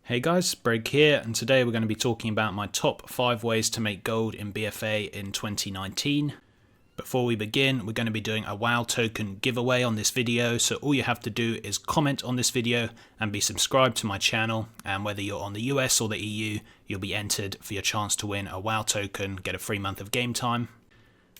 Hey guys, Brig here, and today we're going to be talking about my top 5 ways to make gold in BFA in 2019. Before we begin, we're going to be doing a WoW token giveaway on this video, so all you have to do is comment on this video and be subscribed to my channel, and whether you're on the US or the EU, you'll be entered for your chance to win a WoW token, get a free month of game time.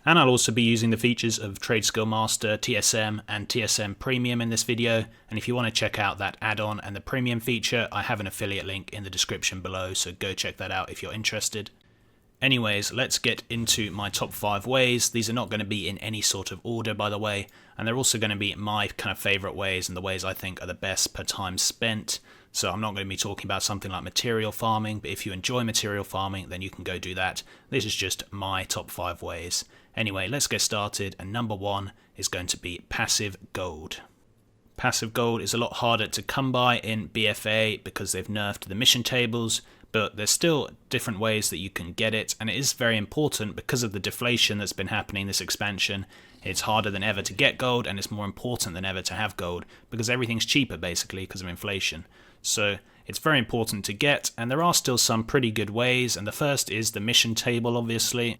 And I'll also be using the features of Tradeskillmaster, TSM and TSM Premium in this video, and if you want to check out that add-on and the Premium feature, I have an affiliate link in the description below, so go check that out if you're interested. Anyways, let's get into my top 5 ways. These are not going to be in any sort of order, by the way, and they're also going to be my kind of favourite ways and the ways I think are the best per time spent. So I'm not going to be talking about something like material farming, but if you enjoy material farming, then you can go do that. This is just my top 5 ways. Anyway, let's get started, and number 1 is going to be passive gold. Passive gold is a lot harder to come by in BFA because they've nerfed the mission tables, but there's still different ways that you can get it, and it is very important because of the deflation that's been happening this expansion. It's harder than ever to get gold, and it's more important than ever to have gold because everything's cheaper basically because of inflation. So it's very important to get, and there are still some pretty good ways, and the first is the mission table, obviously.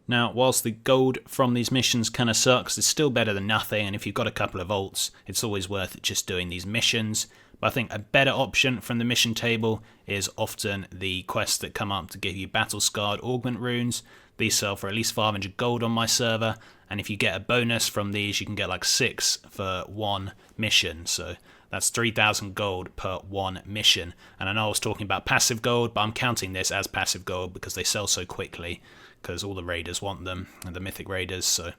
Now, whilst the gold from these missions kind of sucks, it's still better than nothing, and if you've got a couple of ults, it's always worth just doing these missions. But I think a better option from the mission table is often the quests that come up to give you battle scarred augment runes. These sell for at least 500 gold on my server, and if you get a bonus from these, you can get like 6 for 1 mission, so that's 3,000 gold per 1 mission. And I know I was talking about passive gold, but I'm counting this as passive gold because they sell so quickly, because all the raiders want them, and the mythic raiders, so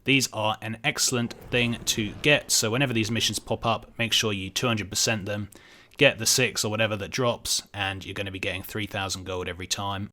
these are an excellent thing to get. So whenever these missions pop up, make sure you 200% them, get the 6 or whatever that drops, and you're going to be getting 3,000 gold every time.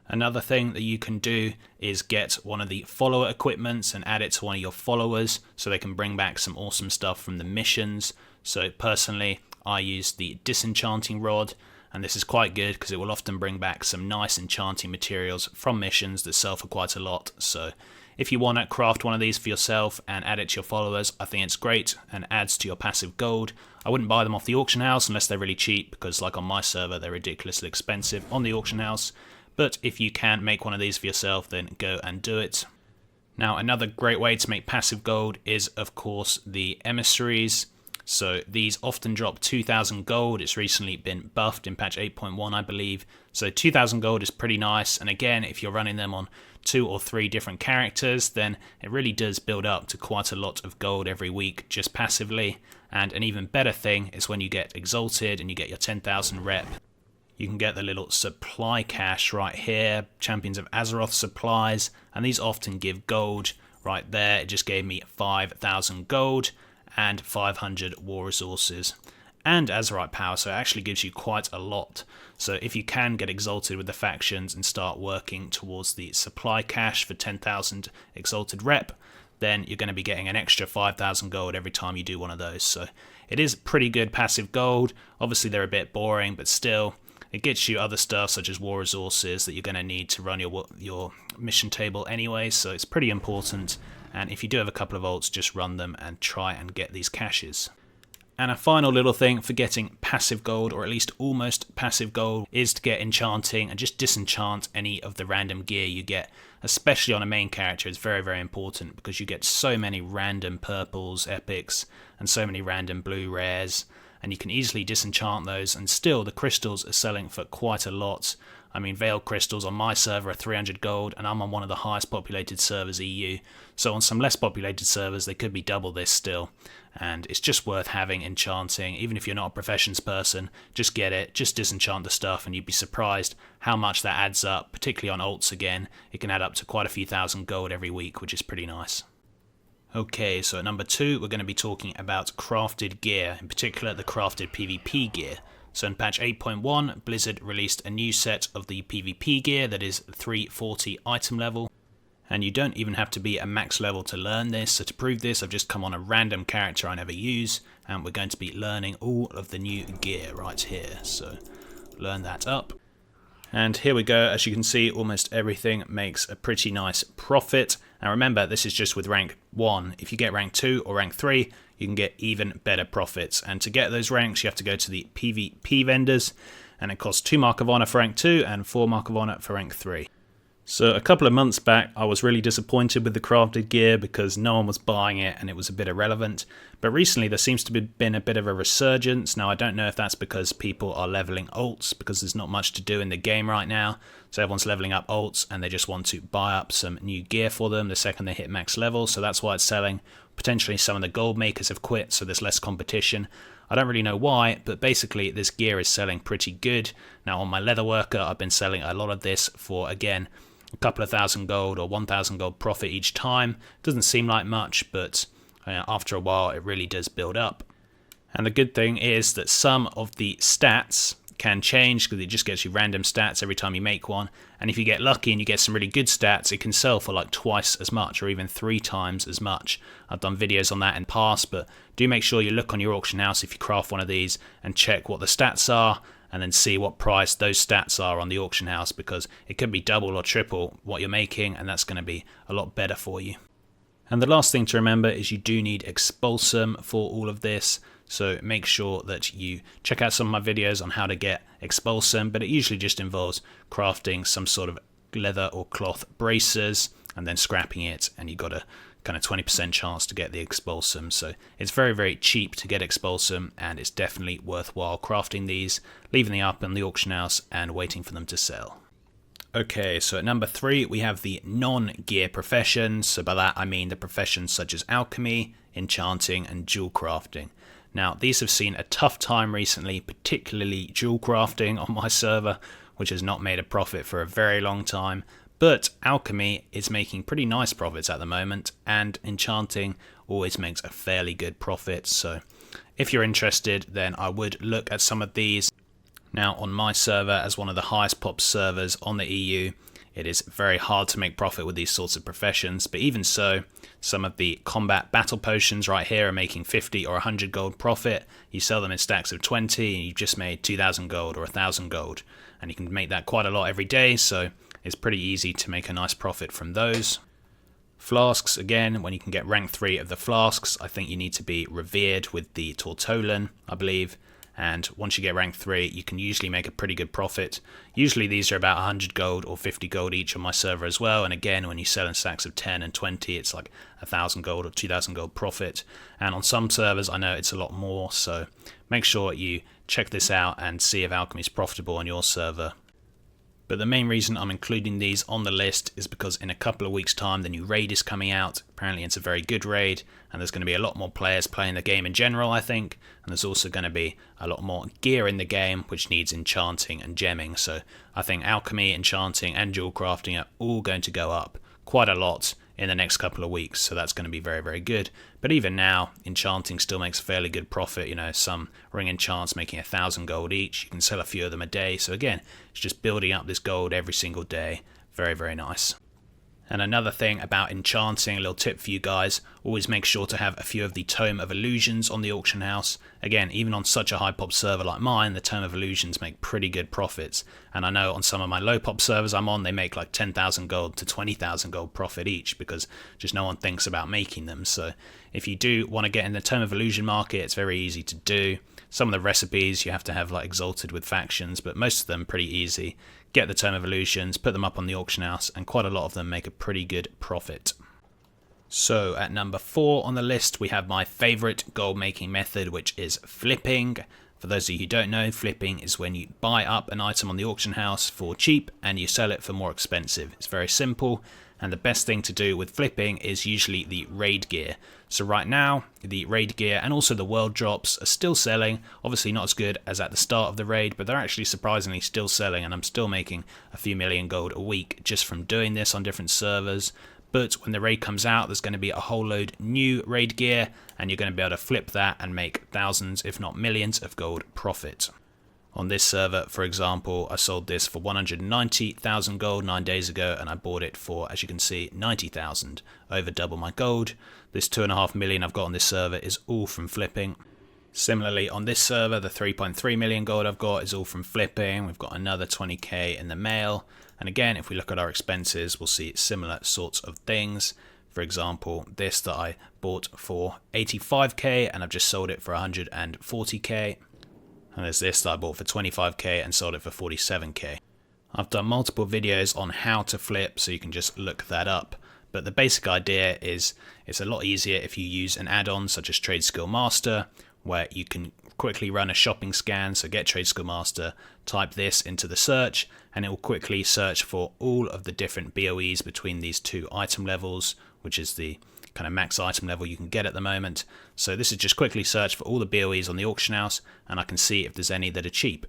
Another thing that you can do is get one of the follower equipments and add it to one of your followers so they can bring back some awesome stuff from the missions. So personally, I use the Disenchanting Rod, and this is quite good because it will often bring back some nice enchanting materials from missions that sell for quite a lot. So if you want to craft one of these for yourself and add it to your followers, I think it's great and adds to your passive gold. I wouldn't buy them off the auction house unless they're really cheap, because like on my server they're ridiculously expensive on the auction house. But if you can make one of these for yourself, then go and do it. Now, another great way to make passive gold is of course the Emissaries. So these often drop 2,000 gold. It's recently been buffed in patch 8.1, I believe. So 2,000 gold is pretty nice. And again, if you're running them on 2 or 3 different characters, then it really does build up to quite a lot of gold every week just passively. And an even better thing is when you get exalted and you get your 10,000 rep. You can get the little supply cache right here, Champions of Azeroth supplies, and these often give gold. Right there, it just gave me 5,000 gold and 500 war resources and Azerite power, so it actually gives you quite a lot. So if you can get exalted with the factions and start working towards the supply cache for 10,000 exalted rep, then you're going to be getting an extra 5,000 gold every time you do one of those. So it is pretty good passive gold. Obviously they're a bit boring, but still it gets you other stuff such as war resources that you're going to need to run your mission table anyway, so it's pretty important. And if you do have a couple of ults, just run them and try and get these caches. And a final little thing for getting passive gold, or at least almost passive gold, is to get enchanting and just disenchant any of the random gear you get. Especially on a main character, it's very, very important because you get so many random purples, epics, and so many random blue rares. And you can easily disenchant those, and still the crystals are selling for quite a lot. I mean, Veiled crystals on my server are 300 gold, and I'm on one of the highest populated servers EU. So on some less populated servers, they could be double this still. And it's just worth having enchanting. Even if you're not a professions person, just get it, just disenchant the stuff, and you'd be surprised how much that adds up, particularly on ults again. It can add up to quite a few thousand gold every week, which is pretty nice. Okay, so at number 2, we're going to be talking about crafted gear, in particular the crafted PvP gear. So in patch 8.1, Blizzard released a new set of the PvP gear that is 340 item level. And you don't even have to be a max level to learn this. So to prove this, I've just come on a random character I never use, and we're going to be learning all of the new gear right here. So learn that up. And here we go. As you can see, almost everything makes a pretty nice profit. Now remember, this is just with rank 1. If you get rank 2 or rank 3, you can get even better profits. And to get those ranks, you have to go to the PvP vendors. and it costs 2 Mark of Honor for rank 2 and 4 Mark of Honor for rank 3. So a couple of months back I was really disappointed with the crafted gear because no one was buying it and it was a bit irrelevant, but recently there seems to have been a bit of a resurgence. Now I don't know if that's because people are leveling alts, because there's not much to do in the game right now, so everyone's leveling up alts and they just want to buy up some new gear for them the second they hit max level, so that's why it's selling. Potentially some of the gold makers have quit, so there's less competition. I don't really know why, but basically this gear is selling pretty good. Now on my leatherworker I've been selling a lot of this for, again, a couple of thousand gold or 1,000 gold profit each time. Doesn't seem like much, but after a while it really does build up. And the good thing is that some of the stats can change, because it just gets you random stats every time you make one, and if you get lucky and you get some really good stats, it can sell for like twice as much or even 3 times as much. I've done videos on that in the past, but do make sure you look on your auction house if you craft one of these and check what the stats are, and then see what price those stats are on the auction house, because it could be double or triple what you're making, and that's going to be a lot better for you. And the last thing to remember is you do need Expulsion for all of this, so make sure that you check out some of my videos on how to get Expulsion, but it usually just involves crafting some sort of leather or cloth bracers and then scrapping it, and you've got a kind of 20% chance to get the Expulsion. So it's very, very cheap to get Expulsion, and it's definitely worthwhile crafting these, leaving them up in the auction house and waiting for them to sell. Okay, so at number 3 we have the non-gear professions. So by that I mean the professions such as alchemy, enchanting and jewel crafting. Now these have seen a tough time recently, particularly jewel crafting on my server, which has not made a profit for a very long time. But alchemy is making pretty nice profits at the moment, and enchanting always makes a fairly good profit. So if you're interested, then I would look at some of these. Now on my server, as one of the highest pop servers on the EU, it is very hard to make profit with these sorts of professions, but even so, some of the combat battle potions right here are making 50 or 100 gold profit. You sell them in stacks of 20 and you've just made 2,000 gold or 1,000 gold, and you can make that quite a lot every day, so it's pretty easy to make a nice profit from those. Flasks, again, when you can get rank 3 of the flasks, I think you need to be revered with the Tortolan, I believe. And once you get rank 3, you can usually make a pretty good profit. Usually these are about 100 gold or 50 gold each on my server as well, and again when you sell in stacks of 10 and 20 it's like 1,000 gold or 2,000 gold profit, and on some servers I know it's a lot more, so make sure you check this out and see if alchemy is profitable on your server. But the main reason I'm including these on the list is because in a couple of weeks time the new raid is coming out. Apparently it's a very good raid, and there's going to be a lot more players playing the game in general, I think, and there's also going to be a lot more gear in the game which needs enchanting and gemming, so I think alchemy, enchanting and jewel crafting are all going to go up quite a lot in the next couple of weeks, so that's going to be very, very good. But even now, enchanting still makes a fairly good profit. You know, some ring enchants making 1,000 gold each. You can sell a few of them a day, so again, it's just building up this gold every single day. Very, very nice. And another thing about enchanting, a little tip for you guys, always make sure to have a few of the Tome of Illusions on the auction house. Again, even on such a high pop server like mine, the Tome of Illusions make pretty good profits. And I know on some of my low pop servers I'm on, they make like 10,000 gold to 20,000 gold profit each, because just no one thinks about making them. So if you do want to get in the Tome of Illusion market, it's very easy to do. Some of the recipes you have to have like exalted with factions, but most of them pretty easy. Get the Tome of Illusions, put them up on the auction house, and quite a lot of them make a pretty good profit. So at number 4 on the list we have my favourite gold making method, which is flipping. For those of you who don't know, flipping is when you buy up an item on the auction house for cheap and you sell it for more expensive. It's very simple, and the best thing to do with flipping is usually the raid gear. So right now, the raid gear and also the world drops are still selling. Obviously not as good as at the start of the raid, but they're actually surprisingly still selling, and I'm still making a few million gold a week just from doing this on different servers. But when the raid comes out, there's going to be a whole load new raid gear, and you're going to be able to flip that and make thousands, if not millions, of gold profit. On this server, for example, I sold this for 190,000 gold 9 days ago, and I bought it for, as you can see, 90,000, over double my gold. This 2.5 million I've got on this server is all from flipping. Similarly, on this server, the 3.3 million gold I've got is all from flipping. We've got another 20k in the mail. And again, if we look at our expenses, we'll see similar sorts of things. For example, this that I bought for 85k and I've just sold it for 140k. And there's this that I bought for 25k and sold it for 47k. I've done multiple videos on how to flip, so you can just look that up. But the basic idea is it's a lot easier if you use an add-on such as Tradeskillmaster, where you can quickly run a shopping scan. So get Tradeskillmaster, type this into the search, and it will quickly search for all of the different BOEs between these two item levels, which is the kind of max item level you can get at the moment. So this is just quickly search for all the BOEs on the auction house, and I can see if there's any that are cheap.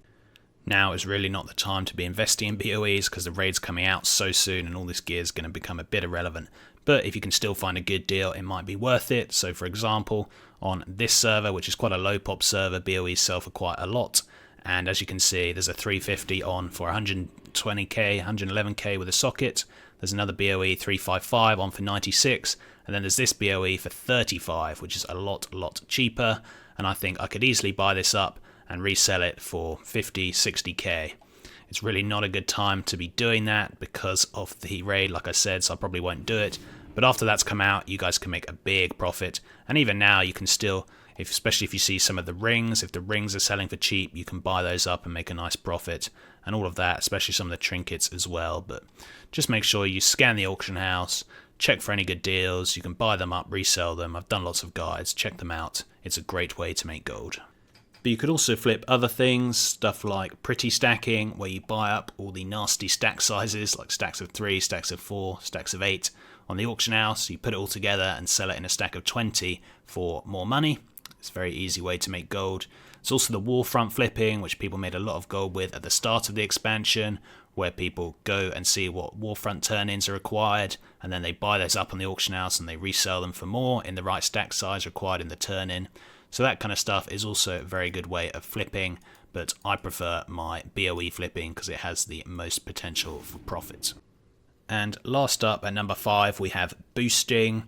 Now is really not the time to be investing in BOEs because the raid's coming out so soon and all this gear is going to become a bit irrelevant. But if you can still find a good deal, it might be worth it. So for example, on this server, which is quite a low pop server, BOEs sell for quite a lot. And as you can see, there's a 350 on for 120k, 111k with a socket. There's another BOE 355 on for 96. And then there's this BOE for 35, which is a lot cheaper. And I think I could easily buy this up and resell it for 50, 60k. It's really not a good time to be doing that because of the raid, like I said, so I probably won't do it. But after that's come out, you guys can make a big profit. And even now, you can still, especially if you see some of the rings, if the rings are selling for cheap, you can buy those up and make a nice profit. And all of that, especially some of the trinkets as well. But just make sure you scan the auction house, check for any good deals. You can buy them up, resell them. I've done lots of guides, check them out. It's a great way to make gold. But you could also flip other things, stuff like pretty stacking, where you buy up all the nasty stack sizes, like stacks of 3, stacks of 4, stacks of 8 on the auction house. You put it all together and sell it in a stack of 20 for more money. It's a very easy way to make gold. It's also the wall-front flipping, which people made a lot of gold with at the start of the expansion, where people go and see what wall-front turn-ins are required, and then they buy those up on the auction house and they resell them for more in the right stack size required in the turn-in. So that kind of stuff is also a very good way of flipping, but I prefer my BOE flipping because it has the most potential for profit. And last up at number 5 we have boosting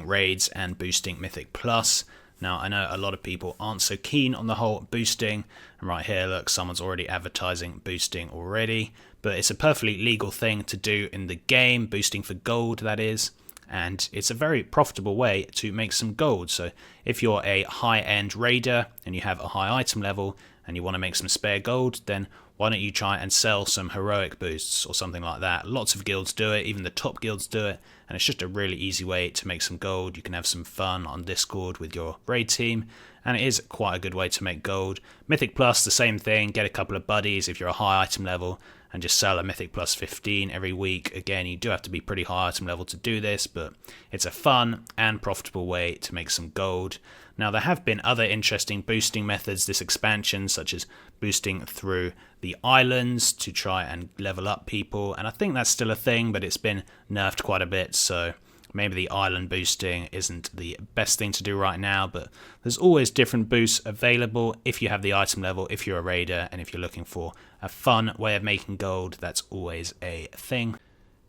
raids and boosting Mythic Plus. Now I know a lot of people aren't so keen on the whole boosting, and right here look, someone's already advertising boosting already, but it's a perfectly legal thing to do in the game, boosting for gold that is. And it's a very profitable way to make some gold. So if you're a high-end raider and you have a high item level and you want to make some spare gold, then why don't you try and sell some heroic boosts or something like that. Lots of guilds do it, even the top guilds do it, and it's just a really easy way to make some gold. You can have some fun on Discord with your raid team, and it is quite a good way to make gold. Mythic Plus, the same thing, get a couple of buddies if you're a high item level and just sell a Mythic Plus 15 every week. Again, you do have to be pretty high item level to do this, but it's a fun and profitable way to make some gold. Now, there have been other interesting boosting methods this expansion, such as boosting through the islands to try and level up people, and I think that's still a thing, but it's been nerfed quite a bit, so maybe the island boosting isn't the best thing to do right now, but there's always different boosts available if you have the item level, if you're a raider, and if you're looking for a fun way of making gold, that's always a thing.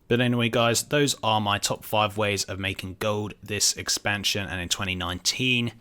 But anyway guys, those are my top 5 ways of making gold this expansion and in 2019.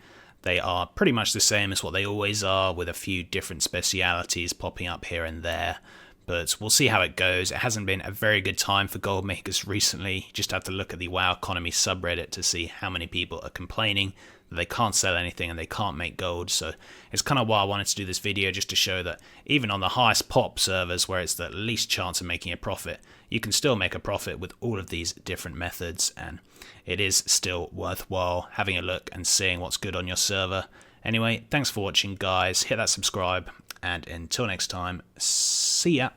They are pretty much the same as what they always are, with a few different specialities popping up here and there. But we'll see how it goes. It hasn't been a very good time for gold makers recently. You just have to look at the WoW Economy subreddit to see how many people are complaining that they can't sell anything and they can't make gold. So it's kind of why I wanted to do this video, just to show that even on the highest pop servers, where it's the least chance of making a profit, you can still make a profit with all of these different methods, and it is still worthwhile having a look and seeing what's good on your server. Anyway, thanks for watching guys, hit that subscribe, and until next time, see ya.